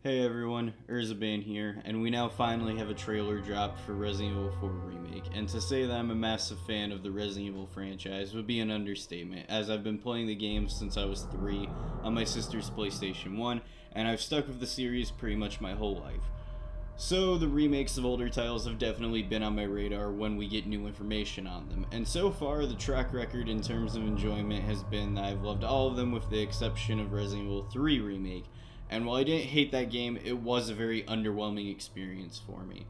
Hey everyone, Urzaban here, and we now finally have a trailer dropped for Resident Evil 4 Remake, and to say that I'm a massive fan of the Resident Evil franchise would be an understatement, as I've been playing the game since I was 3 on my sister's PlayStation 1, and I've stuck with the series pretty much my whole life. So the remakes of older titles have definitely been on my radar when we get new information on them, and so far the track record in terms of enjoyment has been that I've loved all of them with the exception of Resident Evil 3 Remake. And while I didn't hate that game, it was a very underwhelming experience for me.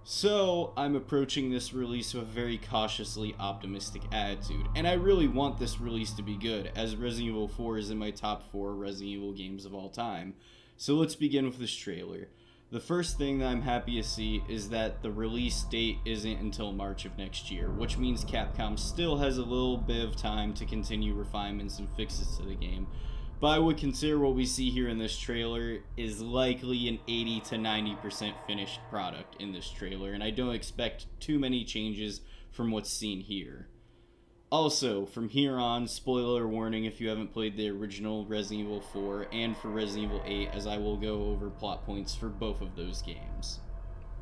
So, I'm approaching this release with a very cautiously optimistic attitude, and I really want this release to be good, as Resident Evil 4 is in my top 4 Resident Evil games of all time. So let's begin with this trailer. The first thing that I'm happy to see is that the release date isn't until March of next year, which means Capcom still has a little bit of time to continue refinements and fixes to the game. But I would consider what we see here in this trailer is likely an 80 to 90% finished product in this trailer, and I don't expect too many changes from what's seen here. Also, from here on, spoiler warning if you haven't played the original Resident Evil 4 and for Resident Evil 8, as I will go over plot points for both of those games.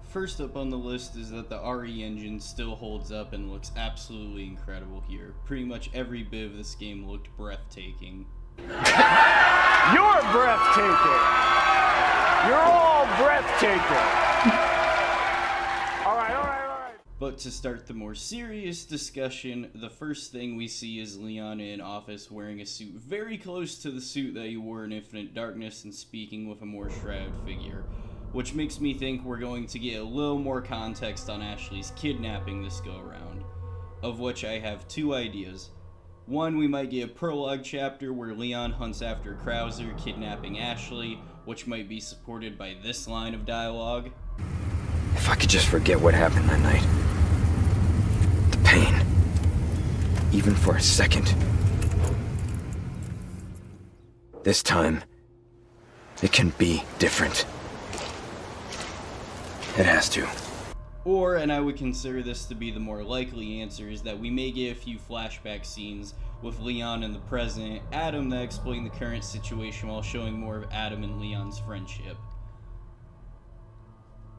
First up on the list is that the RE engine still holds up and looks absolutely incredible here. Pretty much every bit of this game looked breathtaking. You're breathtaking. You're all breathtaking. All right. But to start the more serious discussion, the first thing we see is Leon in office wearing a suit very close to the suit that he wore in Infinite Darkness and speaking with a more shrouded figure, which makes me think we're going to get a little more context on Ashley's kidnapping this go around, of which I have two ideas. One, we might get a prologue chapter where Leon hunts after Krauser kidnapping Ashley, which might be supported by this line of dialogue. If I could just forget what happened that night. The pain. Even for a second. This time, it can be different. It has to. Or, and I would consider this to be the more likely answer, is that we may get a few flashback scenes with Leon in the present, Adam that explain the current situation while showing more of Adam and Leon's friendship.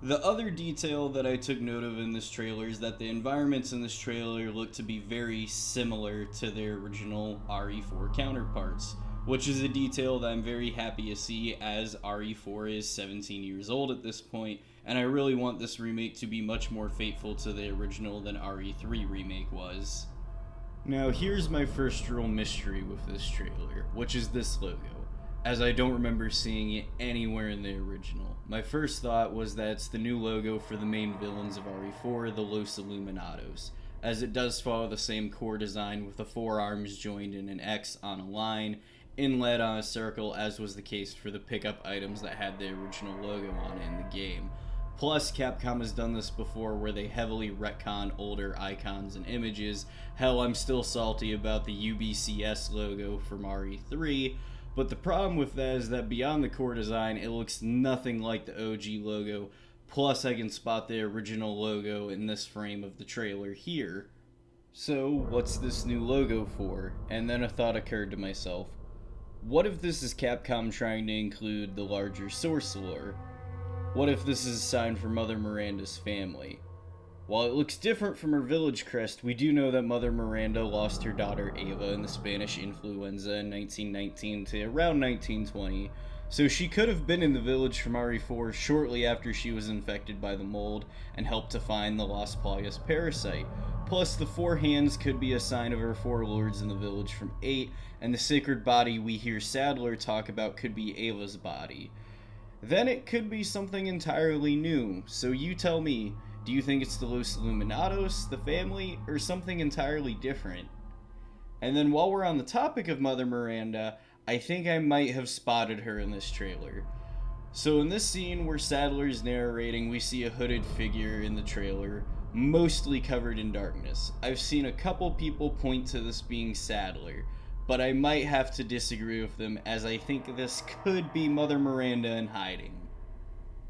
The other detail that I took note of in this trailer is that the environments in this trailer look to be very similar to their original RE4 counterparts, which is a detail that I'm very happy to see as RE4 is 17 years old at this point, and I really want this remake to be much more faithful to the original than RE3 Remake was. Now here's my first real mystery with this trailer, which is this logo, as I don't remember seeing it anywhere in the original. My first thought was that it's the new logo for the main villains of RE4, the Los Illuminados, as it does follow the same core design with the four arms joined in an X on a line, inlet on a circle, as was the case for the pickup items that had the original logo on it in the game. Plus, Capcom has done this before where they heavily retcon older icons and images. Hell, I'm still salty about the UBCS logo from RE3, but the problem with that is that beyond the core design, it looks nothing like the OG logo. Plus, I can spot the original logo in this frame of the trailer here. So, what's this new logo for? And then a thought occurred to myself. What if this is Capcom trying to include the larger source lore? What if this is a sign for Mother Miranda's family? While it looks different from her village crest, we do know that Mother Miranda lost her daughter Ava in the Spanish influenza in 1919 to around 1920, so she could have been in the village from RE4 shortly after she was infected by the mold and helped to find the Las Plagas parasite. Plus, the four hands could be a sign of her four lords in the village from 8, and the sacred body we hear Sadler talk about could be Ava's body. Then it could be something entirely new, so you tell me, do you think it's the Los Illuminados, the family, or something entirely different? And then while we're on the topic of Mother Miranda, I think I might have spotted her in this trailer. So in this scene where Sadler is narrating, we see a hooded figure in the trailer, mostly covered in darkness. I've seen a couple people point to this being Sadler, but I might have to disagree with them as I think this could be Mother Miranda in hiding.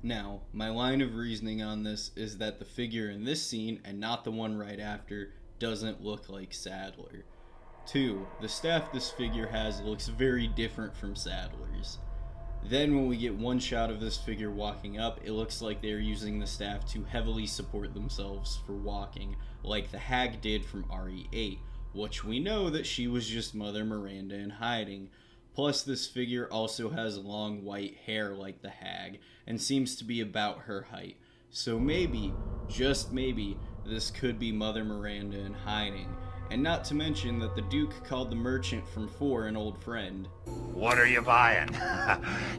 Now, my line of reasoning on this is that the figure in this scene, and not the one right after, doesn't look like Sadler. 2. The staff this figure has looks very different from Sadler's. Then when we get one shot of this figure walking up, it looks like they're using the staff to heavily support themselves for walking, like the hag did from RE8, which we know that she was just Mother Miranda in hiding. Plus, this figure also has long white hair like the hag, and seems to be about her height. So maybe, just maybe, this could be Mother Miranda in hiding. And not to mention that the Duke called the merchant from 4 an old friend. What are you buying?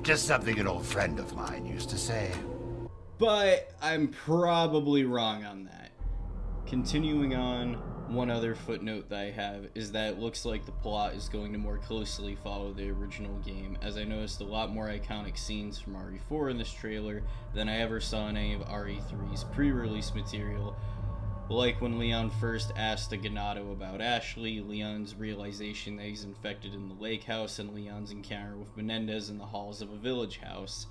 Just something an old friend of mine used to say. But I'm probably wrong on that. Continuing on, one other footnote that I have is that it looks like the plot is going to more closely follow the original game, as I noticed a lot more iconic scenes from RE4 in this trailer than I ever saw in any of RE3's pre-release material, like when Leon first asked Aganato about Ashley, Leon's realization that he's infected in the lake house, and Leon's encounter with Menendez in the halls of a village house.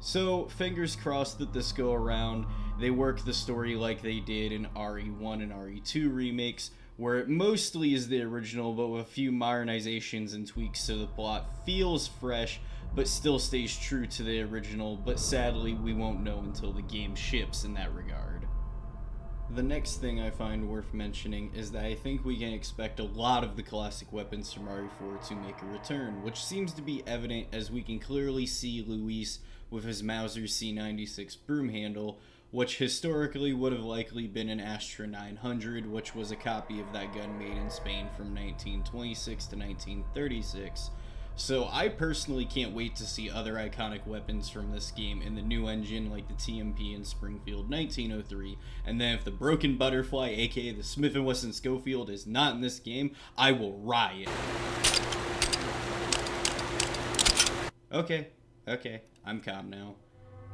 So, fingers crossed that this go around, they work the story like they did in RE1 and RE2 remakes, where it mostly is the original, but with a few modernizations and tweaks so the plot feels fresh, but still stays true to the original, but sadly we won't know until the game ships in that regard. The next thing I find worth mentioning is that I think we can expect a lot of the classic weapons from RE4 to make a return, which seems to be evident as we can clearly see Luis with his Mauser C96 broom handle, which historically would have likely been an Astra 900, which was a copy of that gun made in Spain from 1926 to 1936. So I personally can't wait to see other iconic weapons from this game in the new engine like the TMP in Springfield 1903, and then if the Broken Butterfly, aka the Smith & Wesson Schofield, is not in this game, I will riot. Okay, I'm calm now.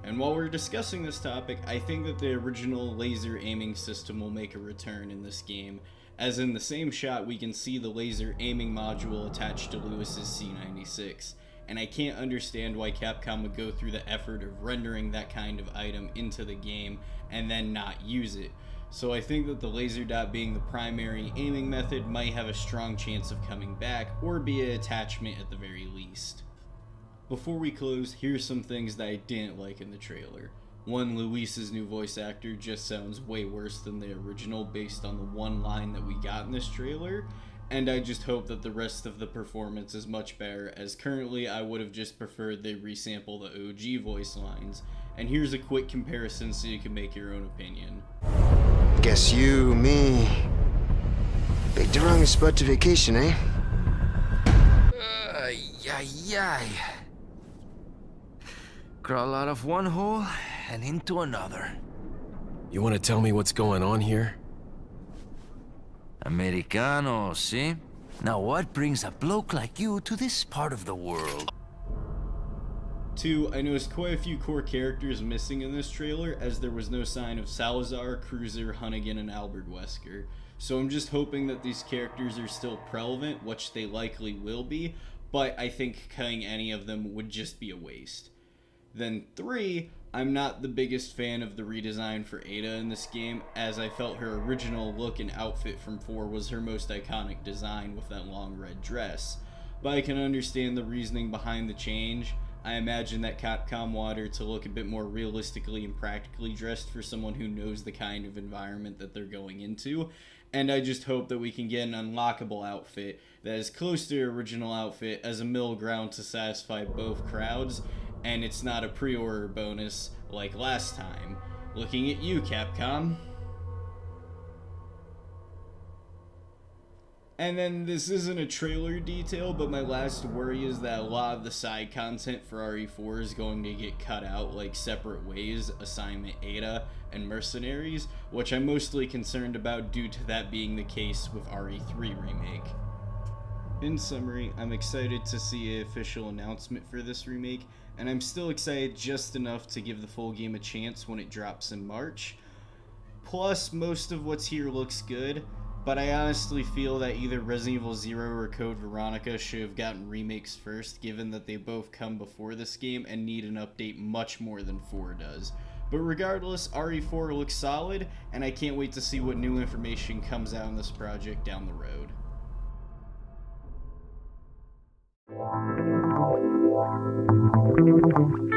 And while we're discussing this topic, I think that the original laser aiming system will make a return in this game, as in the same shot we can see the laser aiming module attached to Lewis's C96, and I can't understand why Capcom would go through the effort of rendering that kind of item into the game and then not use it. So I think that the laser dot being the primary aiming method might have a strong chance of coming back, or be an attachment at the very least. Before we close, here's some things that I didn't like in the trailer. One, Luis's new voice actor just sounds way worse than the original based on the one line that we got in this trailer, and I just hope that the rest of the performance is much better, as currently I would have just preferred they resample the OG voice lines. And here's a quick comparison so you can make your own opinion. Guess you, me, picked the wrong spot to vacation, eh? Yeah. Crawl out of one hole and into another. You want to tell me what's going on here? Americano, see? Now what brings a bloke like you to this part of the world? 2, I noticed quite a few core characters missing in this trailer, as there was no sign of Salazar, Cruiser, Hunnigan, and Albert Wesker. So I'm just hoping that these characters are still relevant, which they likely will be, but I think cutting any of them would just be a waste. Then 3, I'm not the biggest fan of the redesign for Ada in this game, as I felt her original look and outfit from 4 was her most iconic design with that long red dress. But I can understand the reasoning behind the change. I imagine that Capcom wanted her to look a bit more realistically and practically dressed for someone who knows the kind of environment that they're going into, and I just hope that we can get an unlockable outfit that is close to the original outfit as a middle ground to satisfy both crowds, and it's not a pre-order bonus like last time. Looking at you, Capcom. And then this isn't a trailer detail, but my last worry is that a lot of the side content for RE4 is going to get cut out, like Separate Ways, Assignment Ada, and Mercenaries, which I'm mostly concerned about due to that being the case with RE3 Remake. In summary, I'm excited to see an official announcement for this remake, and I'm still excited just enough to give the full game a chance when it drops in March. Plus, most of what's here looks good, but I honestly feel that either Resident Evil 0 or Code Veronica should have gotten remakes first, given that they both come before this game and need an update much more than 4 does. But regardless, RE4 looks solid, and I can't wait to see what new information comes out on this project down the road. Yeah.